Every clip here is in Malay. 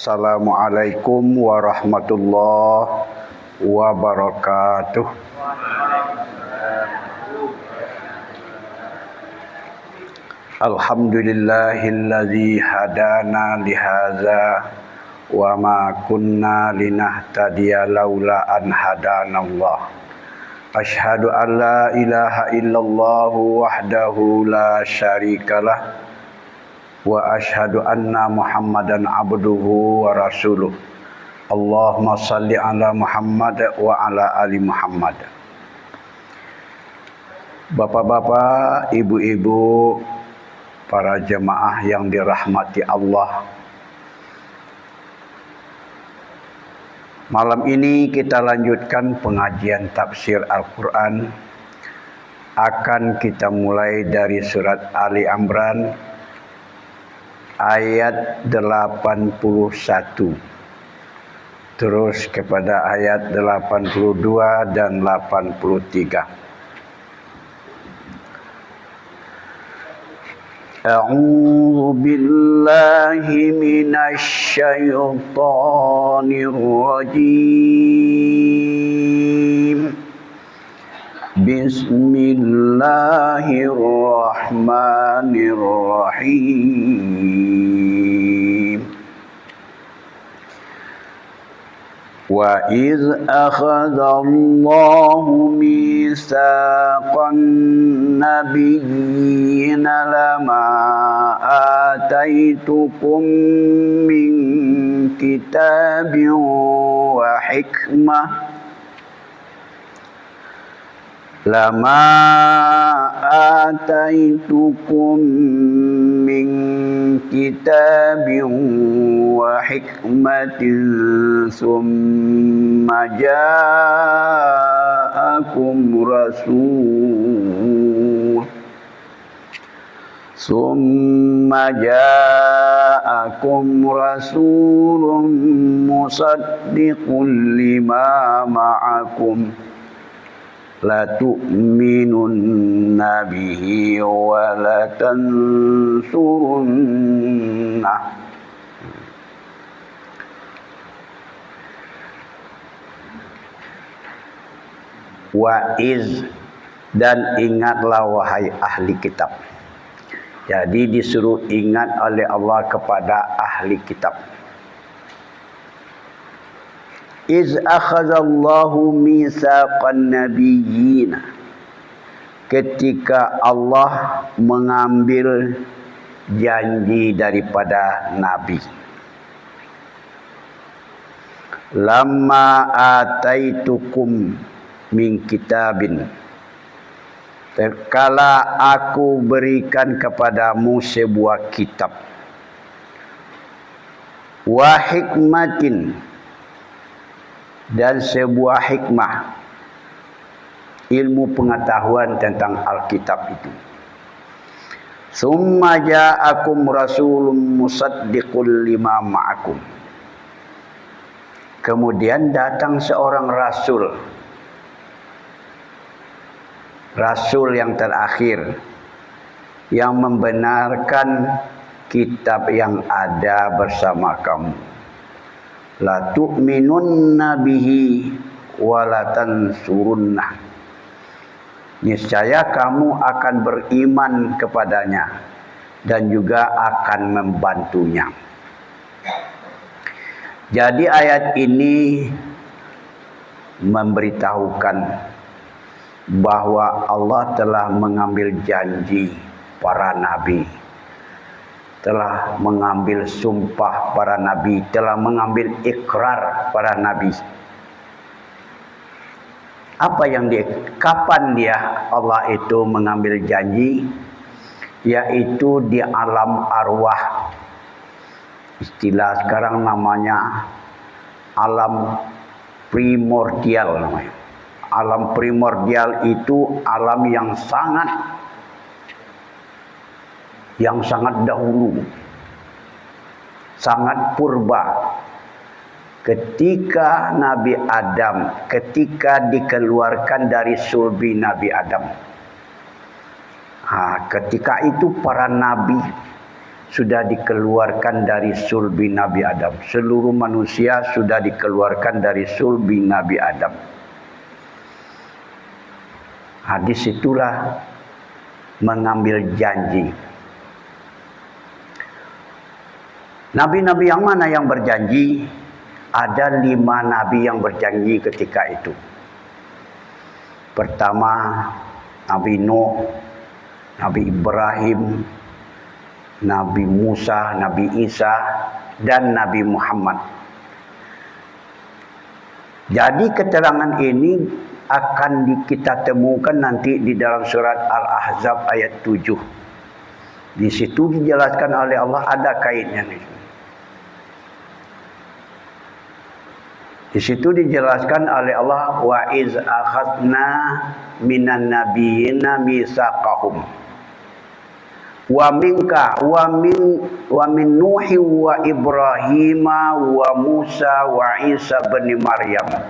Assalamualaikum warahmatullahi wabarakatuh. Alhamdulillahilladzi hadana lihadza wa ma kunna linahtadiya laula an hadanallah. Asyhadu an la ilaha illallah wahdahu la syarikalah wa asyhadu anna Muhammadan abduhu wa rasuluh. Allahumma salli ala Muhammad wa ala ali Muhammad. Bapak-bapak, ibu-ibu, para jemaah yang dirahmati Allah. Malam ini kita lanjutkan pengajian tafsir Al-Quran. Akan kita mulai dari surat Ali Imran ayat 81 terus kepada ayat 82 dan 83. A'udzu billahi minasy syaithanir rajim. Bismillahirrahmanirrahim. Wa idz akhadallahu mitsaqan nabiyyina lama ataitukum min kitabin wa hikmah lama ataitukum min kitabin wa hikmatin summa ja'akum rasulun musaddiqun lima ma'akum la tu'minunna bihi wa la tansurunna. Wa iz, dan ingatlah wahai ahli kitab. Jadi disuruh ingat oleh Allah kepada ahli kitab. Iz akhadallahu mitsaqan nabiyyin, ketika Allah mengambil janji daripada nabi. Lamma ataitukum min kitabin, terkala aku berikan kepadamu sebuah kitab, wa hikmatin, dan sebuah hikmah, ilmu pengetahuan tentang Alkitab itu. Summa ja'akum rasulun musaddiqul lima ma'akum, kemudian datang seorang rasul, rasul yang terakhir, yang membenarkan kitab yang ada bersama kamu. La tu'minunna bihi wa la tansurunna, niscaya kamu akan beriman kepadanya dan juga akan membantunya. Jadi ayat ini memberitahukan bahwa Allah telah mengambil janji para nabi, telah mengambil sumpah para nabi, telah mengambil ikrar para nabi. Apa yang kapan dia Allah itu mengambil janji? Yaitu di alam arwah. Istilah sekarang namanya alam primordial namanya. Alam primordial itu alam yang sangat dahulu, sangat purba. Ketika Nabi Adam, ketika dikeluarkan dari sulbi Nabi Adam, ketika itu para nabi sudah dikeluarkan dari sulbi Nabi Adam. Seluruh manusia sudah dikeluarkan dari sulbi Nabi Adam. Hadis itulah mengambil janji. Nabi-nabi yang mana yang berjanji? Ada 5 nabi yang berjanji ketika itu. Pertama, Nabi Nuh, Nabi Ibrahim, Nabi Musa, Nabi Isa, dan Nabi Muhammad. Jadi keterangan ini akan kita temukan nanti di dalam surat Al-Ahzab ayat 7. Di situ dijelaskan oleh Allah, ada kaitnya nih. Di situ dijelaskan oleh Allah, wa iz akhadna minan nabiyyina mitsaqahum wa minka wa min Nuhi wa Ibrahim wa Musa wa Isa bin Maryam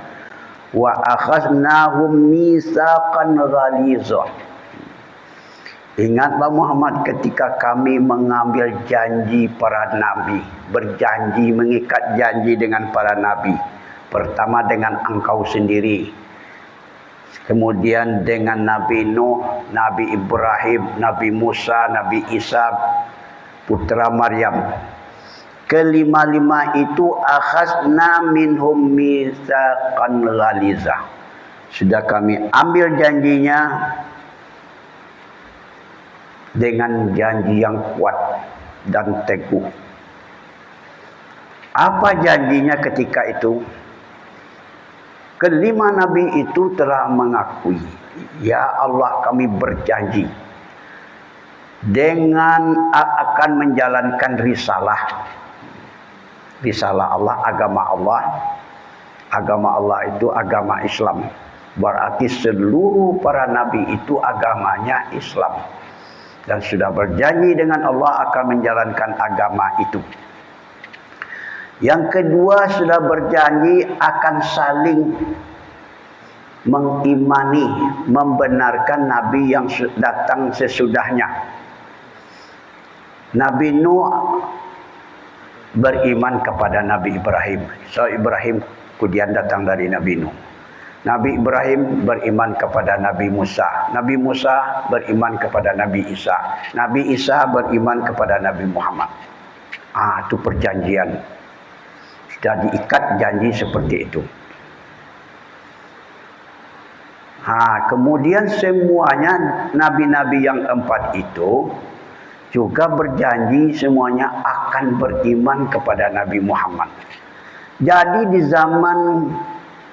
wa akhadnahum mitsaqan ghaliza. Ingatlah Muhammad ketika kami mengambil janji para nabi, berjanji mengikat janji dengan para nabi. Pertama dengan engkau sendiri, kemudian dengan Nabi Nuh, Nabi Ibrahim, Nabi Musa, Nabi Isa, putra Maryam. Kelima-lima itu akhazna minhum mitsaqan ghaliza. Sudah kami ambil janjinya dengan janji yang kuat dan teguh. Apa janjinya ketika itu? Kelima nabi itu telah mengakui, ya Allah, kami berjanji dengan akan menjalankan risalah. Risalah Allah, agama Allah. Agama Allah itu agama Islam. Berarti seluruh para nabi itu agamanya Islam. Dan sudah berjanji dengan Allah akan menjalankan agama itu. Yang kedua, sudah berjanji akan saling mengimani, membenarkan nabi yang datang sesudahnya. Nabi Nuh beriman kepada Nabi Ibrahim. So Ibrahim kemudian datang dari Nabi Nuh. Nabi Ibrahim beriman kepada Nabi Musa. Nabi Musa beriman kepada Nabi Isa. Nabi Isa beriman kepada Nabi Muhammad. Itu perjanjian. Sudah diikat janji seperti itu. Kemudian semuanya nabi-nabi yang 4 itu juga berjanji semuanya akan beriman kepada Nabi Muhammad. Jadi di zaman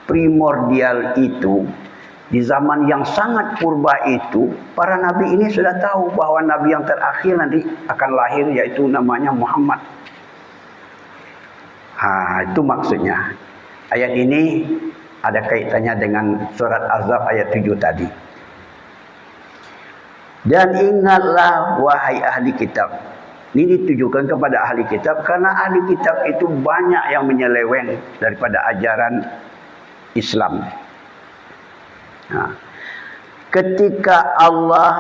primordial itu, di zaman yang sangat purba itu, para nabi ini sudah tahu bahwa nabi yang terakhir nanti akan lahir, yaitu namanya Muhammad. Itu maksudnya. Ayat ini ada kaitannya dengan surat Ahzab ayat 7 tadi. Dan ingatlah wahai ahli kitab. Ini ditujukan kepada ahli kitab karena ahli kitab itu banyak yang menyeleweng daripada ajaran Islam. Ketika Allah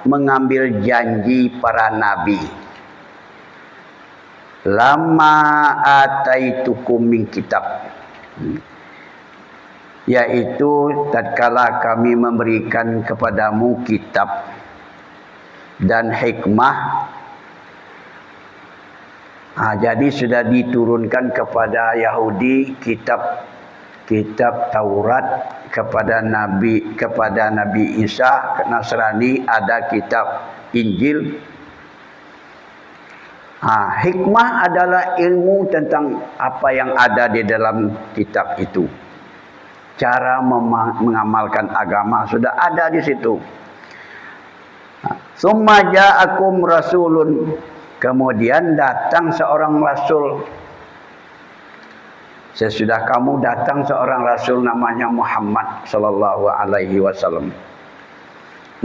mengambil janji para nabi, lama ataitukum min kitab, yaitu tatkala kami memberikan kepadamu kitab dan hikmah. Jadi sudah diturunkan kepada Yahudi kitab Taurat, kepada Nabi Isa Nasrani ada kitab Injil. Hikmah adalah ilmu tentang apa yang ada di dalam kitab itu. Cara mengamalkan agama sudah ada di situ. Summa ja'akum rasulun. Kemudian datang seorang rasul. Sesudah kamu datang seorang rasul namanya Muhammad sallallahu alaihi wasallam.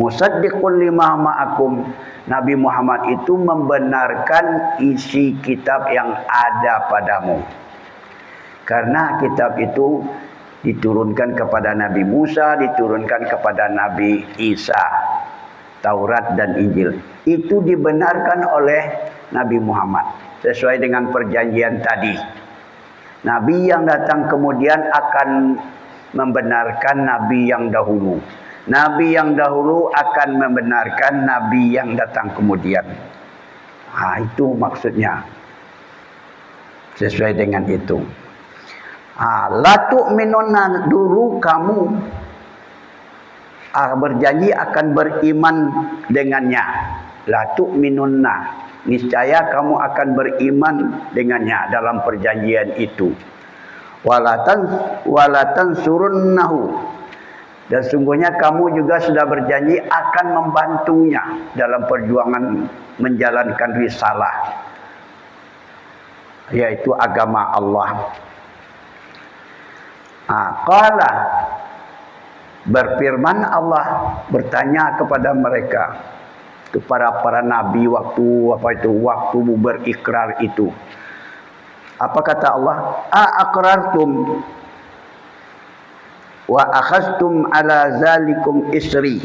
Musaddiqun lima ma'akum. Nabi Muhammad itu membenarkan isi kitab yang ada padamu. Karena kitab itu diturunkan kepada Nabi Musa, diturunkan kepada Nabi Isa, Taurat dan Injil. Itu dibenarkan oleh Nabi Muhammad. Sesuai dengan perjanjian tadi. Nabi yang datang kemudian akan membenarkan Nabi yang dahulu. Nabi yang dahulu akan membenarkan Nabi yang datang kemudian. Itu maksudnya. Sesuai dengan itu. La tu'minunna, dulu kamu berjanji akan beriman dengannya. La tu'minunna, niscaya kamu akan beriman dengannya dalam perjanjian itu. Walatan surunnahu, dan sungguhnya kamu juga sudah berjanji akan membantunya dalam perjuangan menjalankan risalah, yaitu agama Allah. Qala, berfirman Allah, bertanya kepada mereka, kepada para nabi waktu berikrar itu. Apa kata Allah? Aqrartum wa akhadtum ala zalikum isri.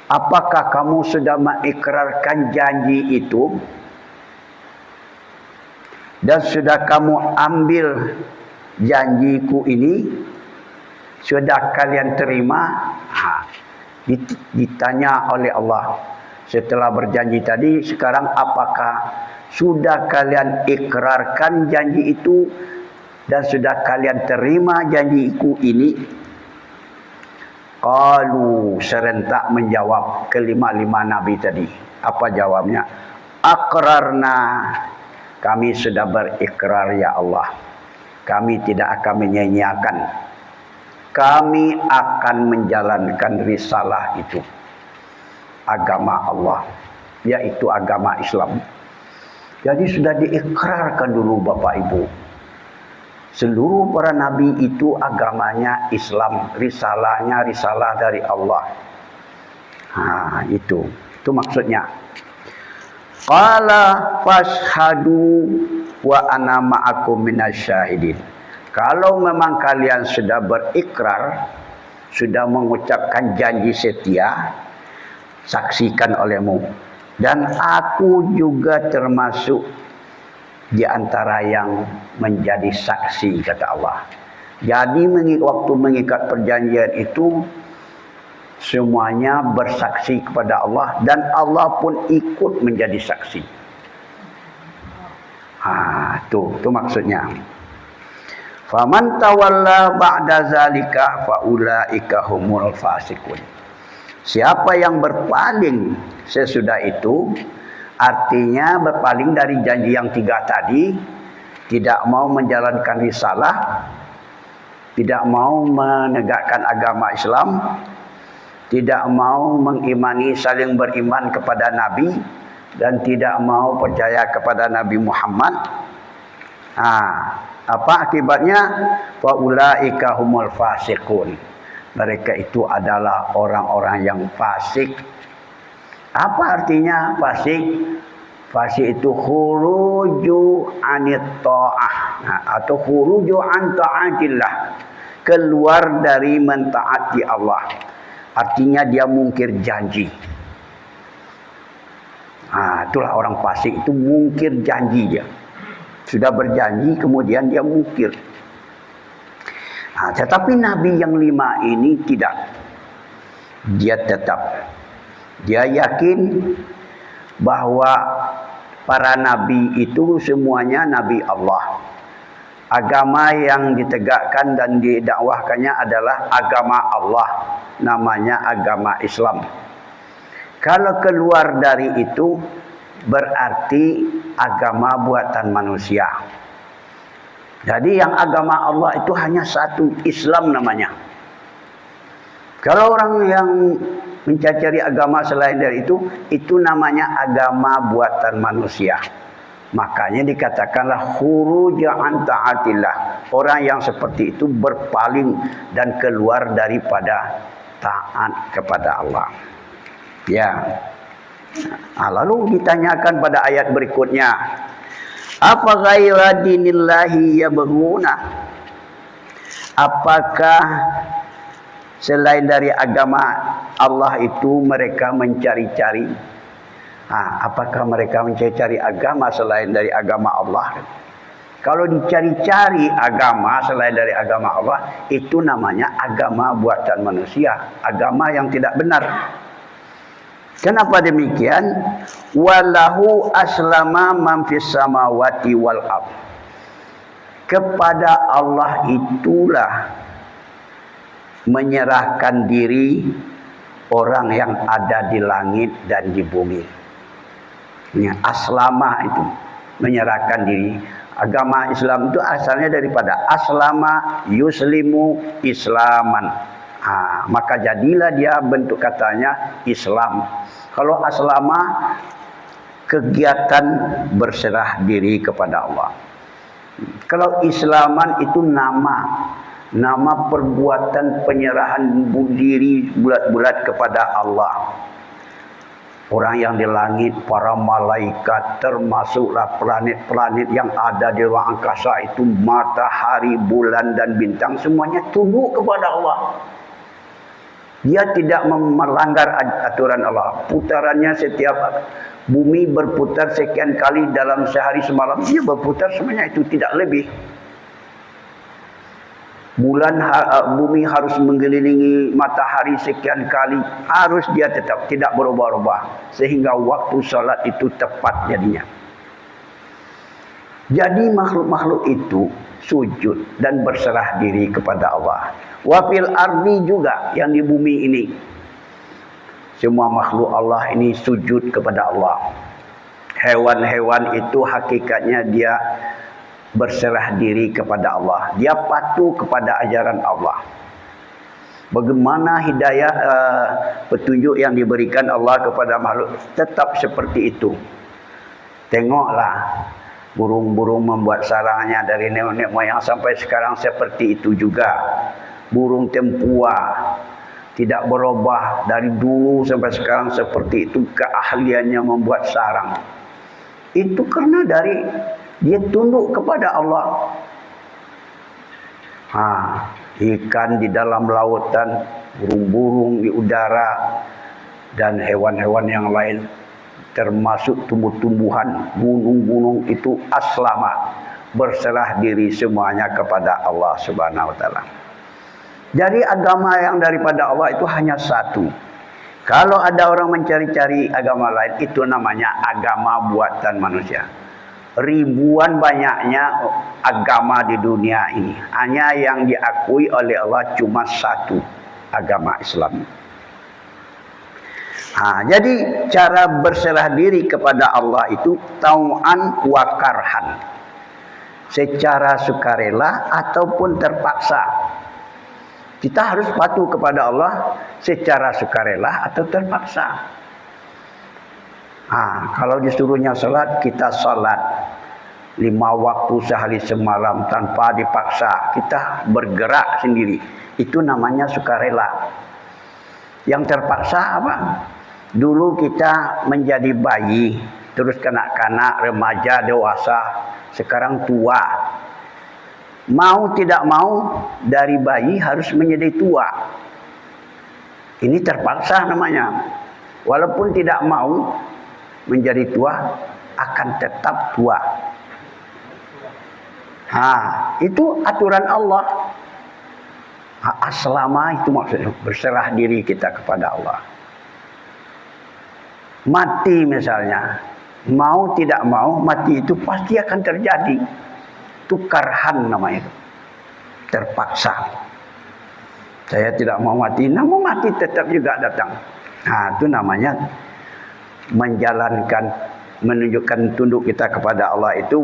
Apakah kamu sudah mengikrarkan janji itu dan sudah kamu ambil janjiku ini? Sudah kalian terima? Ditanya oleh Allah setelah berjanji tadi, sekarang apakah sudah kalian ikrarkan janji itu dan sudah kalian terima janjiku ini? Qalu, serentak menjawab kelima-lima nabi tadi. Apa jawabnya? Aqrarna, kami sudah berikrar ya Allah. Kami tidak akan menyanyiakan. Kami akan menjalankan risalah itu. Agama Allah, yaitu agama Islam. Jadi sudah diikrarkan dulu Bapak Ibu. Seluruh para nabi itu agamanya Islam. Risalahnya risalah dari Allah. Itu maksudnya. Qala fashhadu wa ana ma'akum minasyahidin. Kalau memang kalian sudah berikrar, sudah mengucapkan janji setia, saksikan olehmu. Dan aku juga termasuk di antara yang menjadi saksi, kata Allah. Jadi waktu mengikat perjanjian itu, semuanya bersaksi kepada Allah dan Allah pun ikut menjadi saksi. Itu maksudnya. Faman tawalla ba'da zalika faulaika humul fasiqun. Siapa yang berpaling sesudah itu, artinya berpaling dari janji yang 3 tadi, tidak mau menjalankan risalah, tidak mau menegakkan agama Islam, tidak mau mengimani, saling beriman kepada Nabi, dan tidak mau percaya kepada Nabi Muhammad. Apa akibatnya? Faulaika humul fasiqun. Mereka itu adalah orang-orang yang fasik. Apa artinya fasik? Fasik itu khuruju anit ta'ah, atau khuruju an ta'atillah, keluar dari mentaati Allah. Artinya dia mungkir janji. Itulah orang fasik, itu mungkir janji dia. Sudah berjanji kemudian dia mungkir. Tetapi Nabi yang 5 ini tidak. Dia tetap. Dia yakin bahwa para nabi itu semuanya nabi Allah. Agama yang ditegakkan dan didakwahkannya adalah agama Allah. Namanya agama Islam. Kalau keluar dari itu, berarti agama buatan manusia. Jadi yang agama Allah itu hanya satu, Islam namanya. Kalau orang yang mencari agama selain dari itu namanya agama buatan manusia. Makanya dikatakanlah khuruja an ta'atillah. Orang yang seperti itu berpaling dan keluar daripada taat kepada Allah. Ya. Lalu ditanyakan pada ayat berikutnya, apa ghaira dinillahi yabghuna? Apakah selain dari agama Allah itu mereka mencari-cari? Apakah mereka mencari agama selain dari agama Allah? Kalau dicari-cari agama selain dari agama Allah, itu namanya agama buatan manusia, agama yang tidak benar. Kenapa demikian? Walahu aslama man fis samawati wal ardh. Kepada Allah itulah menyerahkan diri orang yang ada di langit dan di bumi. Ini aslama, itu menyerahkan diri. Agama Islam itu asalnya daripada aslama yuslimu islaman. Maka jadilah dia bentuk katanya Islam. Kalau aslama, kegiatan berserah diri kepada Allah. Kalau Islaman itu nama perbuatan penyerahan diri bulat-bulat kepada Allah. Orang yang di langit, para malaikat, termasuklah planet-planet yang ada di ruang angkasa itu, matahari, bulan dan bintang, semuanya tunduk kepada Allah. Dia tidak melanggar aturan Allah. Putarannya setiap bumi berputar sekian kali dalam sehari semalam, dia berputar semuanya itu, tidak lebih. Bumi harus mengelilingi matahari sekian kali, harus dia tetap tidak berubah-ubah, sehingga waktu salat itu tepat jadinya. Jadi makhluk-makhluk itu sujud dan berserah diri kepada Allah. Wa fil ardi juga, yang di bumi ini, semua makhluk Allah ini sujud kepada Allah. Hewan-hewan itu hakikatnya dia berserah diri kepada Allah. Dia patuh kepada ajaran Allah. Bagaimana hidayah petunjuk yang diberikan Allah kepada makhluk, tetap seperti itu. Tengoklah burung-burung membuat sarangnya dari nenek moyang sampai sekarang seperti itu juga. Burung tempua tidak berubah dari dulu sampai sekarang seperti itu, keahliannya membuat sarang. Itu karena dia tunduk kepada Allah. Ikan di dalam lautan, burung-burung di udara, dan hewan-hewan yang lain, termasuk tumbuh-tumbuhan, gunung-gunung itu aslama, berserah diri semuanya kepada Allah Subhanahu wa taala. Jadi agama yang daripada Allah itu hanya satu. Kalau ada orang mencari-cari agama lain, itu namanya agama buatan manusia. Ribuan banyaknya agama di dunia ini, hanya yang diakui oleh Allah cuma satu, agama Islam. Jadi cara berserah diri kepada Allah itu tau'an wa karhan, secara sukarela ataupun terpaksa. Kita harus patuh kepada Allah secara sukarela atau terpaksa. Kalau disuruhnya salat, kita salat 5 waktu sehari semalam tanpa dipaksa. Kita bergerak sendiri. Itu namanya sukarela. Yang terpaksa apa? Dulu kita menjadi bayi, terus kanak-kanak, remaja, dewasa, sekarang tua. Mau tidak mau, dari bayi harus menjadi tua. Ini terpaksa namanya. Walaupun tidak mau menjadi tua, akan tetap tua. Itu aturan Allah. Aslama itu maksudnya berserah diri kita kepada Allah. Mati misalnya, mau tidak mau, mati itu pasti akan terjadi. Itu karhan namanya itu, terpaksa. Saya tidak mau mati, namun mati tetap juga datang. Itu namanya menunjukkan tunduk kita kepada Allah itu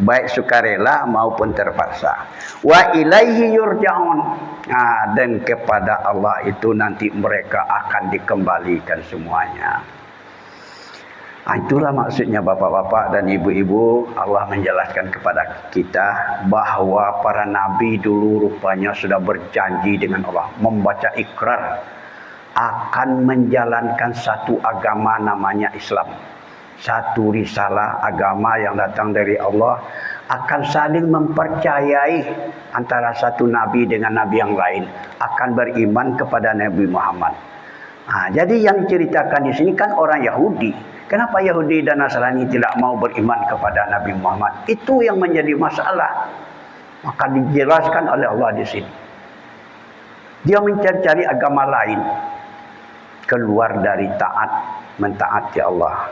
baik sukarela maupun terpaksa. Wa ilaihi yurja'un. Dan kepada Allah itu nanti mereka akan dikembalikan semuanya. Itulah maksudnya bapak-bapak dan ibu-ibu, Allah menjelaskan kepada kita bahwa para nabi dulu rupanya sudah berjanji dengan Allah, membaca ikrar akan menjalankan satu agama namanya Islam. Satu risalah agama yang datang dari Allah, akan saling mempercayai antara satu nabi dengan nabi yang lain, akan beriman kepada Nabi Muhammad. Jadi yang diceritakan di sini kan orang Yahudi. Kenapa Yahudi dan Nasrani tidak mau beriman kepada Nabi Muhammad? Itu yang menjadi masalah. Maka dijelaskan oleh Allah di sini. Dia mencari-cari agama lain keluar dari taat, mentaati Allah.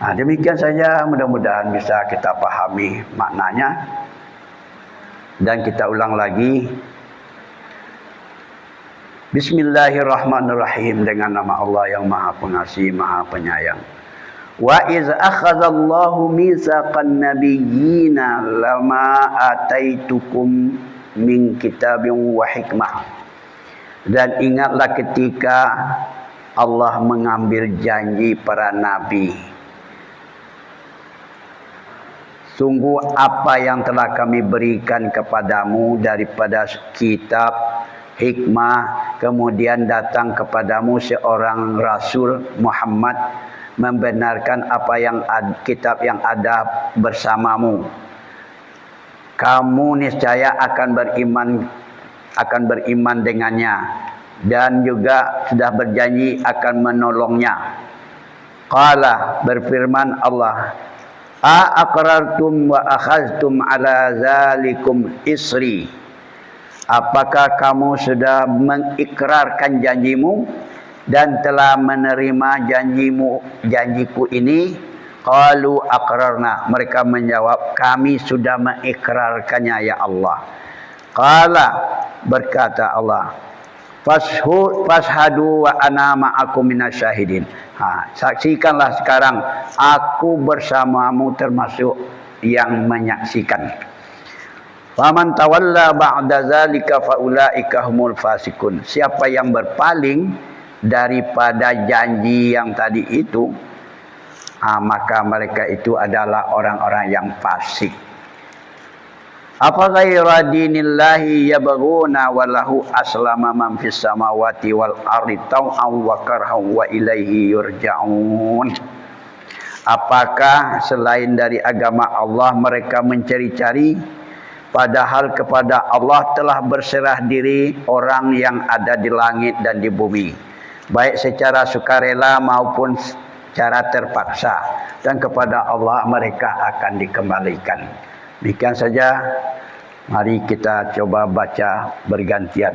Nah, demikian saja, mudah-mudahan bisa kita pahami maknanya. Dan kita ulang lagi. Bismillahirrahmanirrahim, dengan nama Allah yang Maha Pengasih, Maha Penyayang. Wa iz akhadallahu mitsaqan nabiyyina lama ataitukum min kitabin wa hikmah. Dan ingatlah ketika Allah mengambil janji para nabi. Sungguh apa yang telah kami berikan kepadamu daripada kitab, hikmah, kemudian datang kepadamu seorang Rasul Muhammad membenarkan apa yang kitab yang ada bersamamu. Kamu niscaya akan beriman dengannya dan juga sudah berjanji akan menolongnya. Qala, berfirman Allah, aqrartum wa akhadhtum ala zalikum isri. Apakah kamu sudah mengikrarkan janjimu dan telah menerima janjiku ini? Qalu aqrarna. Mereka menjawab, kami sudah mengikrarkannya ya Allah. Qala, berkata Allah, fashhadu wa ana ma'akum minasyahidin. Saksikanlah sekarang, aku bersamamu termasuk yang menyaksikan. Faman tawalla ba'da zalika faulaika humul fasikun. Siapa yang berpaling daripada janji yang tadi itu, maka mereka itu adalah orang-orang yang fasik. Apa ghaira dinillahi yabghuna wa lahu aslama man fis samawati wal ardi taw'an wa karhan wa ilaihi yurja'un. Apakah selain dari agama Allah mereka mencari-cari, padahal kepada Allah telah berserah diri orang yang ada di langit dan di bumi, baik secara sukarela maupun secara terpaksa, dan kepada Allah mereka akan dikembalikan. Demikian saja, mari kita coba baca bergantian.